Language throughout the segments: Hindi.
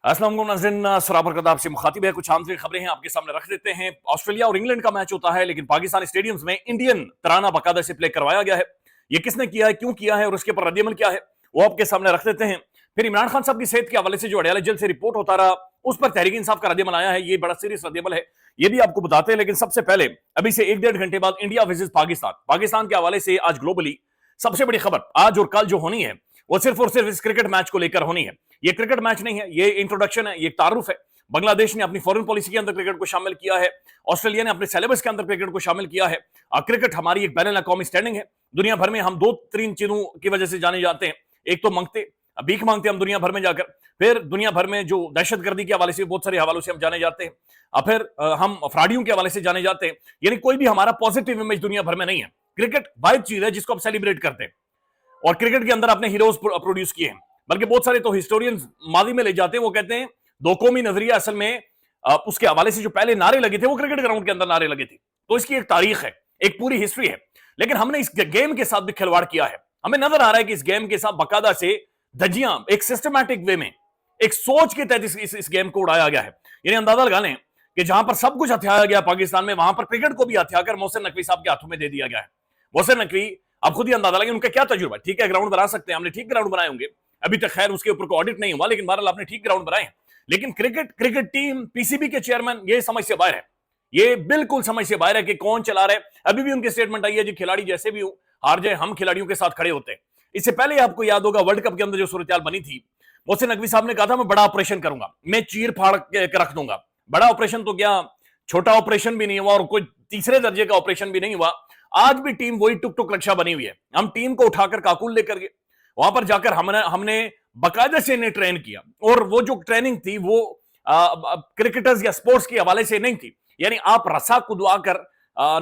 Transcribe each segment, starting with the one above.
अस्सलाम वालेकुम नाज़रीन, सराबर कदाब से मुखातिब है। कुछ आम तरीन खबरें हैं आपके सामने रख देते हैं। ऑस्ट्रेलिया और इंग्लैंड का मैच होता है, लेकिन पाकिस्तान स्टेडियम्स में इंडियन तराना बाकायदा से प्ले करवाया गया है। ये किसने किया है, क्यों किया है और उसके ऊपर रद्दअमल क्या है, वो आपके सामने रख देते हैं। फिर इमरान खान साहब की सेहत के हवाले से जो अडयाला जेल से रिपोर्ट होता रहा, उस पर तहरीक इंसाफ का रद्दअमल आया है। ये बड़ा सीरियस रद्दअमल है, ये भी आपको बताते हैं। लेकिन सबसे पहले अभी से 1-1.5 घंटे बाद इंडिया वर्सेस पाकिस्तान के हवाले से आज ग्लोबली सबसे बड़ी खबर आज और कल जो होनी है, वो सिर्फ और सिर्फ इस क्रिकेट मैच को लेकर होनी है। ये क्रिकेट मैच नहीं है, ये इंट्रोडक्शन है, ये तारुफ है। बांग्लादेश ने अपनी फॉरेन पॉलिसी के अंदर क्रिकेट को शामिल किया है, ऑस्ट्रेलिया ने अपने सिलेबस के अंदर क्रिकेट को शामिल किया है। क्रिकेट हमारी एक बैनुल अक़वामी स्टैंडिंग है। दुनिया भर में हम 2-3 चीजों की वजह से जाने जाते हैं। एक तो भीख मांगते हम दुनिया भर में जाकर, फिर दुनिया भर में जो दहशतगर्दी के हवाले से बहुत सारे हवालों से हम जाने जाते हैं, फिर हम फ्रॉडियों के हवाले से जाने जाते हैं। यानी कोई भी हमारा पॉजिटिव इमेज दुनिया भर में नहीं है। क्रिकेट वाहिद चीज है जिसको आप सेलिब्रेट करते हैं, और क्रिकेट के अंदर अपने हीरोज प्रोड्यूस किए हैं। बल्कि बहुत सारे तो हिस्टोरियंस माजी में ले जाते हैं, वो कहते हैं दो कौमी नजरिया असल में उसके हवाले से जो पहले नारे लगे थे वो क्रिकेट ग्राउंड के अंदर नारे लगे थे। तो इसकी एक तारीख है, एक पूरी हिस्ट्री है। लेकिन हमने इस गेम के साथ भी खिलवाड़ किया है। हमें नजर आ रहा है कि इस गेम के साथ बाकायदा से धज्जियां एक सिस्टमैटिक वे में, एक सोच के तहत इस गेम को उड़ाया गया है। यानी अंदाजा लगा लें कि जहां पर सब कुछ हथियाया गया पाकिस्तान में, वहां पर क्रिकेट को भी हथियाकर मोहसिन नकवी साहब के हाथों में दे दिया गया है। मोहसिन नकवी, आप खुद ही अंदाजा लगे उनका क्या तजुर्बा है। ठीक है, ग्राउंड बना सकते हैं, हमने ठीक ग्राउंड बनाए होंगे, अभी तक खैर उसके ऊपर कोई ऑडिट नहीं हुआ, लेकिन बहरहाल आपने ठीक ग्राउंड बनाए हैं। लेकिन क्रिकेट टीम, पीसीबी के चेयरमैन, ये समझ से बाहर है, ये बिल्कुल समझ से बाहर है कि कौन चला रहा है। अभी भी उनकी स्टेटमेंट आई है जी, खिलाड़ी जैसे भी हो, हार जाए हम खिलाड़ियों के साथ खड़े होते हैं। इससे पहले आपको याद होगा वर्ल्ड कप के अंदर जो सूरत बनी थी, मोहसिन नकवी साहब ने कहा था मैं बड़ा ऑपरेशन करूंगा, मैं चीर फाड़ के रख दूंगा। बड़ा ऑपरेशन तो क्या, छोटा ऑपरेशन भी नहीं हुआ और कोई तीसरे दर्जे का ऑपरेशन भी नहीं हुआ। आज भी टीम वही टुक टुक रक्षा बनी हुई है। हम टीम को उठाकर काकुल लेकर गए, वहां पर जाकर हमने बाकायदा से इन्हें ट्रेन किया, और वो जो ट्रेनिंग थी वो क्रिकेटर्स या स्पोर्ट्स के हवाले से नहीं थी। यानी आप रसा कुदवाकर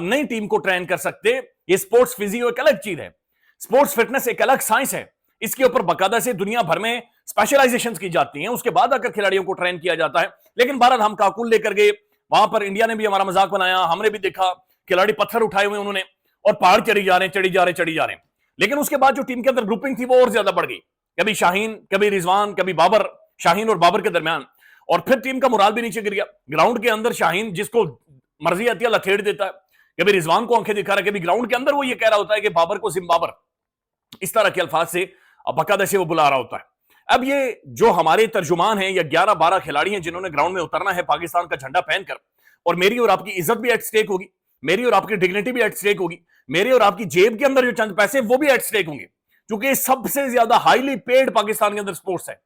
नई टीम को ट्रेन कर सकते। ये स्पोर्ट्स फिजियो एक अलग चीज है, स्पोर्ट्स फिटनेस एक अलग साइंस है। इसके ऊपर बाकायदा से दुनिया भर में स्पेशलाइजेशन की जाती हैं, उसके बाद आकर खिलाड़ियों को ट्रेन किया जाता है। लेकिन भारत हम काकुल लेकर गए, वहां पर इंडिया ने भी हमारा मजाक बनाया, हमने भी देखा खिलाड़ी पत्थर उठाए हुए उन्होंने, और पहाड़ चढ़ी जा रहे हैं। लेकिन उसके बाद जो टीम के अंदर ग्रुपिंग थी वो और ज्यादा बढ़ गई, कभी शाहीन, कभी रिजवान, कभी बाबर, शाहीन और बाबर के दरमियान। और फिर टीम का मुराल भी नीचे गिर गया। ग्राउंड के अंदर शाहीन जिसको मर्जी आती है लथेड़ देता है, कभी रिजवान को आंखें दिखा रहा है, कभी ग्राउंड के अंदर वो ये कह रहा होता है कि बाबर को जिम्बाबर, इस तरह के अल्फाज से बाकायदा से वो बुला रहा होता है। अब ये जो हमारे तर्जुमान हैं या 11-12 खिलाड़ी हैं जिन्होंने ग्राउंड में उतरना है पाकिस्तान का झंडा पहनकर, और मेरी और आपकी इज्जत भी एट स्टेक होगी, मेरी और आपकी डिग्निटी भी एट स्टेक होगी, मेरे और आपकी जेब के अंदर जो चंद पैसे वो भी एट स्टेक होंगे, क्योंकि सबसे ज्यादा हाईली पेड पाकिस्तान के अंदर स्पोर्ट्स है।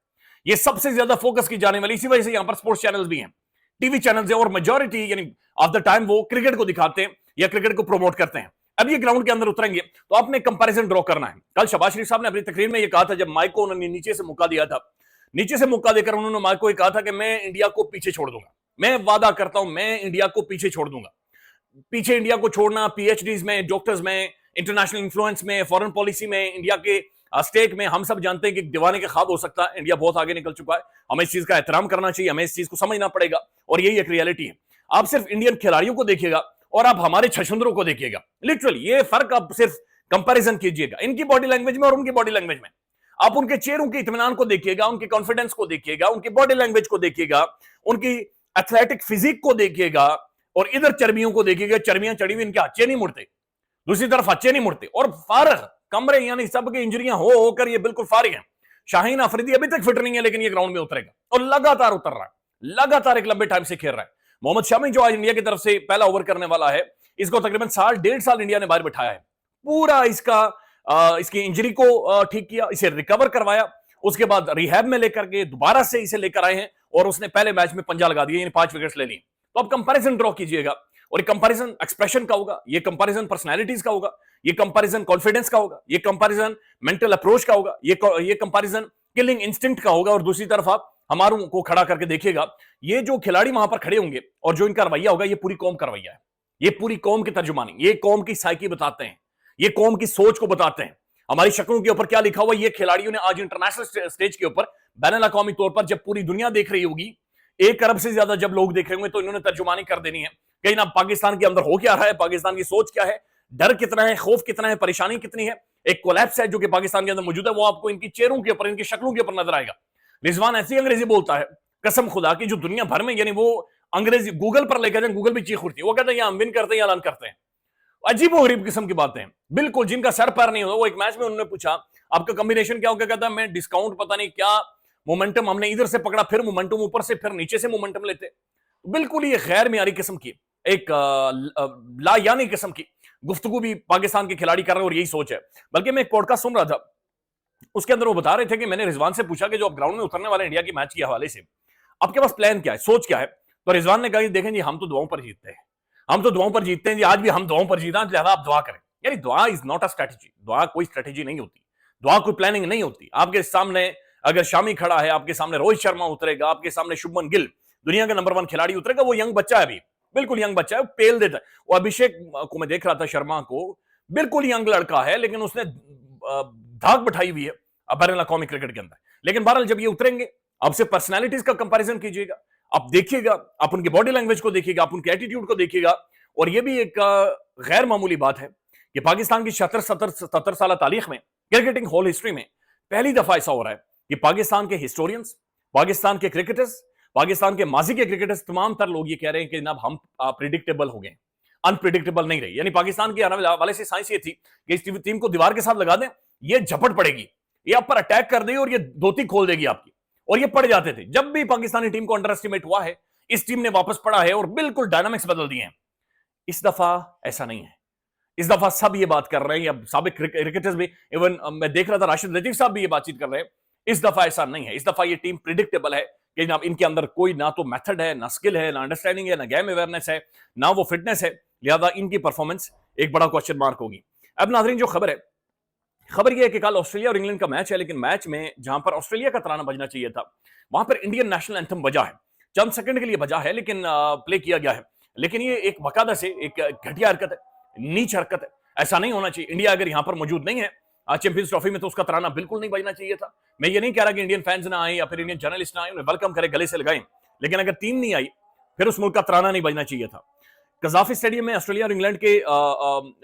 ये सबसे ज्यादा फोकस की जाने वाली, इसी वजह से यहां पर स्पोर्ट्स चैनल्स भी हैं, टीवी चैनल्स हैं, और मेजॉरिटी यानी ऑफ द टाइम वो क्रिकेट को दिखाते हैं या क्रिकेट को प्रमोट करते हैं। अब ये ग्राउंड के अंदर उतरेंगे तो आपने कंपैरिजन ड्रॉ करना है। कल शहबाज शरीफ साहब ने अपनी तकरीर में ये कहा था, जब माइक को उन्होंने नीचे से मुक्का दिया था, नीचे से मुक्का देकर उन्होंने माइक को कहा था कि मैं इंडिया को पीछे छोड़ दूंगा, मैं वादा करता हूं मैं इंडिया को पीछे छोड़ दूंगा। पीछे इंडिया को छोड़ना, पीएचडीज में, डॉक्टर्स में, इंटरनेशनल इन्फ्लुएंस में, फॉरेन पॉलिसी में, इंडिया के स्टेक में, हम सब जानते हैं कि दीवाने का ख्वाब हो सकता है। इंडिया बहुत आगे निकल चुका है, हमें इस चीज का एहतराम करना चाहिए, हमें इस चीज को समझना पड़ेगा, और यही एक रियलिटी है। आप सिर्फ इंडियन खिलाड़ियों को देखिएगा और आप हमारे छछुंदरों को देखिएगा, लिटरली ये फर्क आप सिर्फ कंपैरिजन कीजिएगा इनकी बॉडी लैंग्वेज में और उनकी बॉडी लैंग्वेज में। आप उनके चेहरों के इत्मीनान को देखिएगा, उनके कॉन्फिडेंस को देखिएगा, उनकी बॉडी लैंग्वेज को देखिएगा, उनकी एथलेटिक फिजिक को देखिएगा, और इधर चर्बियों को देखिएगा, चर्बियां चढ़ी हुई, इनके अच्छे नहीं मुड़ते, दूसरी तरफ अच्छे नहीं मुड़ते, और फारग कमरे यानी सबके इंजरियां हो होकर ये बिल्कुल फारिग हैं। शाहीन अफरीदी अभी तक फिट नहीं है, लेकिन ये ग्राउंड में उतरेगा और लगातार उतर रहा है, लगातार एक लंबे टाइम से खेल रहा है। मोहम्मद शमी जो आज इंडिया की तरफ से पहला ओवर करने वाला है, इसको तकरीबन 1.5 साल इंडिया ने बाहर बिठाया है। पूरा इसकी इंजरी को ठीक किया, इसे रिकवर करवाया, उसके बाद रिहैब में लेकर के दोबारा से इसे लेकर आए हैं, और उसने पहले मैच में पंजा लगा दिया, यानी 5 विकेट्स ले लिए। तो आप कंपैरिजन ड्रॉ कीजिएगा, और ये कंपैरिजन एक्सप्रेशन का होगा, ये कंपैरिजन पर्सनालिटीज का होगा, ये कंपैरिजन कॉन्फिडेंस का होगा, ये कंपैरिजन मेंटल अप्रोच का होगा, ये कंपैरिजन किलिंग इंस्टिंक्ट का होगा। और दूसरी तरफ आप हमारों को खड़ा करके देखिएगा, ये जो खिलाड़ी वहां पर खड़े होंगे और जो इनका रवैया होगा, ये पूरी कौम का रवैया है, ये पूरी कौम की तर्जुमानी, ये कौम की साइकी बताते हैं, ये कौम की सोच को बताते हैं। हमारी शक्लों के ऊपर क्या लिखा हुआ, ये खिलाड़ियों ने आज इंटरनेशनल स्टेज के ऊपर बैनुल अक़वामी तौर पर जब पूरी दुनिया देख रही होगी, 1 अरब से ज्यादा जब लोग देख रहे होंगे, तो इन्होंने तर्जुमानी कर देनी है कहीं ना पाकिस्तान के अंदर हो क्या रहा है, पाकिस्तान की सोच क्या है, डर कितना है, खौफ कितना है, परेशानी कितनी है, एक कोलैप्स है जो कि पाकिस्तान के अंदर मौजूद है, वो आपको इनकी चेहरों के ऊपर, इनकी शक्लों के ऊपर नजर आएगा। रिजवान ऐसी अंग्रेजी बोलता है, कसम खुदा की, जो दुनिया भर में, यानी वो अंग्रेजी गूगल पर लेकर जाए, गूगल भी चीख उठती है, वो कहते हैं हम विन करते हैं या रन करते हैं। अजीब और गरीब किस्म की बातें हैं, बिल्कुल जिनका सर पैर नहीं होता। वो एक मैच में उन्होंने पूछा आपका कॉम्बिनेशन क्या होगा, कहता है मैं डिस्काउंट पता नहीं क्या, मोमेंटम हमने इधर से पकड़ा, फिर मोमेंटम ऊपर से, फिर नीचे से मोमेंटम लेते। बिल्कुल ये गैर मियारी किस्म की एक लायानी किस्म की गुफ्तगू भी पाकिस्तान के खिलाड़ी कर रहे हैं, और यही सोच है। बल्कि मैं एक पॉडकास्ट सुन रहा था, उसके अंदर वो बता रहे थे कि मैंने रिजवान से पूछा कि जो आप ग्राउंड में उतरने वाले इंडिया की मैच के हवाले से आपके पास प्लान क्या है, सोच क्या है। तो रिजवान ने कहा देखें जी, हम तो दुआओं पर जीतते हैं, हम तो दुआओं पर जीतते हैं जी, आज भी हम दुआओं पर जीता, लिहाजा आप दुआ करें। यानी दुआ इज नॉट अ स्ट्रेटेजी, दुआ कोई स्ट्रेटेजी नहीं होती, दुआ कोई प्लानिंग नहीं होती। आपके सामने अगर शामी खड़ा है, आपके सामने रोहित शर्मा उतरेगा, आपके सामने शुभमन गिल दुनिया का नंबर 1 खिलाड़ी उतरेगा, वो यंग बच्चा है, अभी बिल्कुल यंग बच्चा है, पेल देता है। वो अभिषेक को मैं देख रहा था, शर्मा को, बिल्कुल यंग लड़का है, लेकिन उसने धाक बैठाई हुई है बैन अल-अक़वामी क्रिकेट के अंदर। लेकिन बहरहाल जब ये उतरेंगे, अब से पर्सनैलिटीज का कंपैरिजन कीजिएगा, आप देखिएगा, आप उनकी बॉडी लैंग्वेज को देखिएगा, आप उनके एटीट्यूड को देखिएगा। और ये भी एक गैर मामूली बात है कि पाकिस्तान की 77 साल तारीख में, क्रिकेटिंग होल हिस्ट्री में पहली दफा ऐसा हो रहा है कि पाकिस्तान के हिस्टोरियंस, पाकिस्तान के क्रिकेटर्स, पाकिस्तान के माजी के क्रिकेटर्स, तमाम तर लोग ये कह रहे हैं कि जनाब हम प्रिडिक्टेबल हो गए, अनप्रिडिक्टेबल नहीं रही। यानी पाकिस्तान की आने वाले से साइंस ये थी कि इस टीम को दीवार के साथ लगा दें, ये झपट पड़ेगी, ये आप पर अटैक कर देगी और ये धोती खोल देगी आपकी। और ये पड़ जाते थे। जब भी पाकिस्तानी टीम को अंडर एस्टिमेट हुआ है, इस टीम ने वापस पड़ा है और बिल्कुल डायनामिक्स बदल दिए हैं। इस दफा ऐसा नहीं है। इस दफा सब ये बात कर रहे हैं, या साबिक क्रिकेटर्स भी, इवन मैं देख रहा था राशिद लतीफ साहब भी ये बातचीत कर रहे हैं। इस दफा ऐसा नहीं है। इस दफा ये टीम प्रिडिक्टेबल है कि जनाब इनके अंदर कोई ना तो मेथड है, ना स्किल है, ना अंडरस्टैंडिंग है, ना गेम अवेयरनेस है, ना वो फिटनेस है। लिहाजा इनकी परफॉर्मेंस एक बड़ा क्वेश्चन मार्क होगी। अब नाज़रीन, जो खबर है, खबर यह है कि कल ऑस्ट्रेलिया और इंग्लैंड का मैच है, लेकिन मैच में जहां पर ऑस्ट्रेलिया का तराना बजना चाहिए था, वहां पर इंडियन नेशनल एंथम बजा है। चंद सेकंड के लिए बजा है, लेकिन प्ले किया गया है। लेकिन ये एक बकायदा से एक घटिया हरकत है, नीच हरकत है। ऐसा नहीं होना चाहिए। इंडिया अगर यहां पर मौजूद नहीं है चैंपियंस ट्रॉफी में, तो उसका तराना बिल्कुल नहीं बजना चाहिए था। मैं ये नहीं कह रहा कि इंडियन फैंस ना आए या फिर इंडियन जर्नलिस्ट ना आए, उन्हें वेलकम करे, गले से लगाएं, लेकिन अगर टीम नहीं आई, फिर उस मुल्क का तराना नहीं बजना चाहिए था। कजाफी स्टेडियम में ऑस्ट्रेलिया और इंग्लैंड के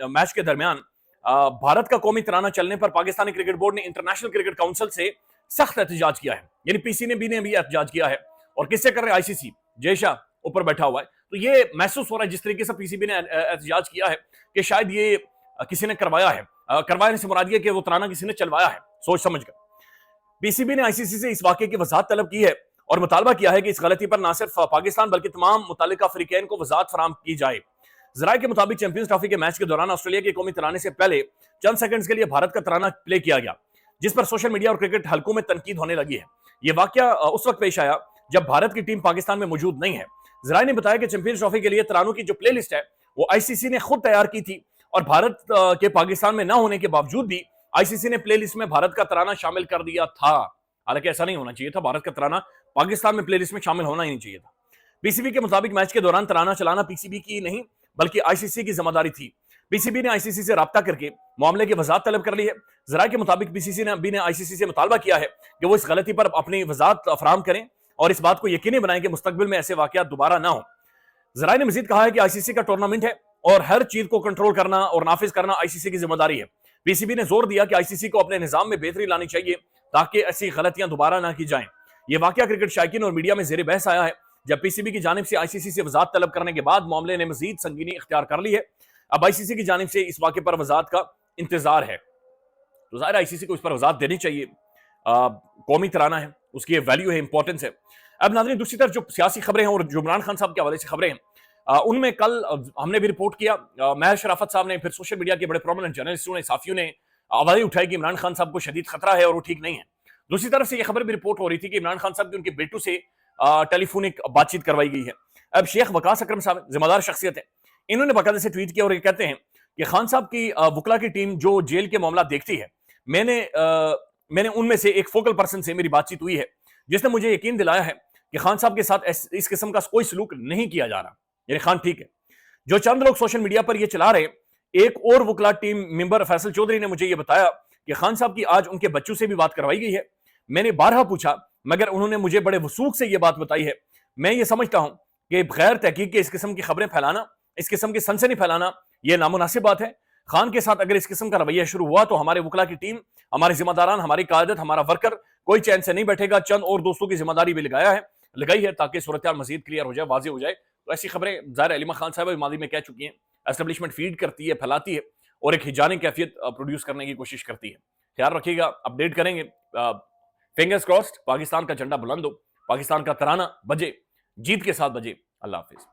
मैच के दरमियान भारत का कौमी तराना चलने पर पाकिस्तानी क्रिकेट बोर्ड ने इंटरनेशनल क्रिकेट काउंसिल से सख्त एहतजाज किया है। यानी पीसी ने भी एहतजाज किया है। और किससे कर रहे हैं? आईसीसी, जय शाह ऊपर बैठा हुआ है। तो ये महसूस हो रहा है जिस तरीके से पीसीबी ने एहतजाज किया है कि शायद ये किसी ने करवाया है। करवाने से मुराद ये कि वो तराना किसी ने चलवाया है सोच समझ कर। पीसीबी ने आईसीसी से इस वाकये की वजाहत तलब की है और मुतालबा किया है कि इस गलती पर न सिर्फ पाकिस्तान बल्कि तमाम मुतल्लिका अफ्रीकैन को वजाहत फराहम की जाए। जराये के मुताबिक चैंपियंस ट्रॉफी के मैच के दौरान ऑस्ट्रेलिया के कौमी तराने से पहले चंद सेकंड्स के लिए भारत का तराना प्ले किया गया, जिस पर सोशल मीडिया और क्रिकेट हलकों में तनकीद होने लगी है। यह वाकया उस वक्त पेश आया जब भारत की टीम पाकिस्तान में मौजूद नहीं है। जराये ने बताया कि चैंपियंस ट्रॉफी के लिए तरानों की जो प्ले लिस्ट है वो आईसीसी ने खुद तैयार की थी और भारत के पाकिस्तान में न होने के बावजूद भी आईसीसी ने प्ले लिस्ट में भारत का तराना शामिल कर दिया था। हालांकि ऐसा नहीं होना चाहिए था, भारत का तराना पाकिस्तान में प्ले लिस्ट में शामिल होना ही नहीं चाहिए था। पीसीबी के मुताबिक मैच के दौरान तराना चलाना पीसीबी की नहीं बल्कि आईसीसी की जिम्मेदारी थी। पीसीबी ने आईसीसी से राब्ता करके मामले की वजाहत तलब कर ली है। जराये के मुताबिक पीसीसी ने आईसीसी से मुतालबा किया है कि वो इस गलती पर अपनी वजाहत फराहम करें और इस बात को यकीनी बनाएं कि मुस्तकबिल में ऐसे वाकयात दोबारा ना हो। जराये ने मजीद कहा है कि आईसीसी का टूर्नामेंट है और हर चीज को कंट्रोल करना और नाफिज करना आईसीसी की जिम्मेदारी है। पीसीबी ने जोर दिया कि आईसीसी को अपने निजाम में बेहतरी लानी चाहिए ताकि ऐसी गलतियां दोबारा ना की जाएं। यह वाकया क्रिकेट शायकीन और मीडिया में जेर बहस आया है जब पीसीबी की जानिब से आईसीसी से वजाहत तलब करने के बाद मामले ने मजीद संगीनी इख्तियार कर ली है। अब आईसीसी की जानिब से इस वाक़े पर वजाहत का इंतजार है। तो ज़ाहिर आईसीसी को इस पर वजाहत देनी चाहिए। कौमी तराना है, उसकी वैल्यू है, इंपॉर्टेंस है। अब नाज़रीन, दूसरी तरफ जो सियासी खबरें हैं और जो इमरान खान साहब के हवाले से खबरें हैं, उनमें कल हमने भी रिपोर्ट किया, महर शराफत साहब ने, फिर सोशल मीडिया के बड़े प्रोमिनेंट जर्नलिस्टों ने, साफियों ने आवाज़ें उठाई कि इमरान खान साहब को शदीद खतरा है और वो ठीक नहीं है। दूसरी तरफ से यह खबर भी रिपोर्ट हो रही थी कि इमरान खान साहब की उनके बेटू से टेलीफोनिक बातचीत करवाई गई है। अब शेख वकास अकरम साहब जिम्मेदार शख्सियत है, इन्होंने बाकायदे से ट्वीट किया और ये कहते हैं कि खान साहब की वकला की टीम जो जेल के मामला देखती है, मैंने उनमें से एक फोकल पर्सन से मेरी बातचीत हुई है जिसने मुझे यकीन दिलाया है कि खान साहब के साथ इस किस्म का कोई सलूक नहीं किया जा रहा, यानी खान ठीक है। जो चंद लोग सोशल मीडिया पर यह चला रहे, एक और वकला टीम मेंबर फैसल चौधरी ने मुझे यह बताया कि खान साहब की आज उनके बच्चों से भी बात करवाई गई है। मैंने बारहा पूछा मगर उन्होंने मुझे बड़े वसूख से यह बात बताई है। मैं ये समझता हूं कि बगैर तहकीक के इस किस्म की खबरें फैलाना, इस किस्म की सनसनी फैलाना, यह नामुनासिब बात है। खान के साथ अगर इस किस्म का रवैया शुरू हुआ तो हमारे वकला की टीम, हमारे जिम्मेदारान, हमारी कायदत, हमारा वर्कर कोई चैन से नहीं बैठेगा। चंद और दोस्तों की जिम्मेदारी भी लगाया है। लगाई है ताकि सूरत मजीद क्लियर हो जाए, वाजे हो जाए। तो ऐसी खबरें ज़ाहिर अलीमा खान साहब मादी में कह चुकी हैं, एस्टेब्लिशमेंट फीड करती है, फैलाती है और एक हिजानी कैफियत प्रोड्यूस करने की कोशिश करती है। ख्याल रखिएगा, अपडेट करेंगे। फिंगर्स क्रॉस्ड, पाकिस्तान का झंडा बुलंद हो, पाकिस्तान का तराना बजे, जीत के साथ बजे। अल्लाह हाफिज।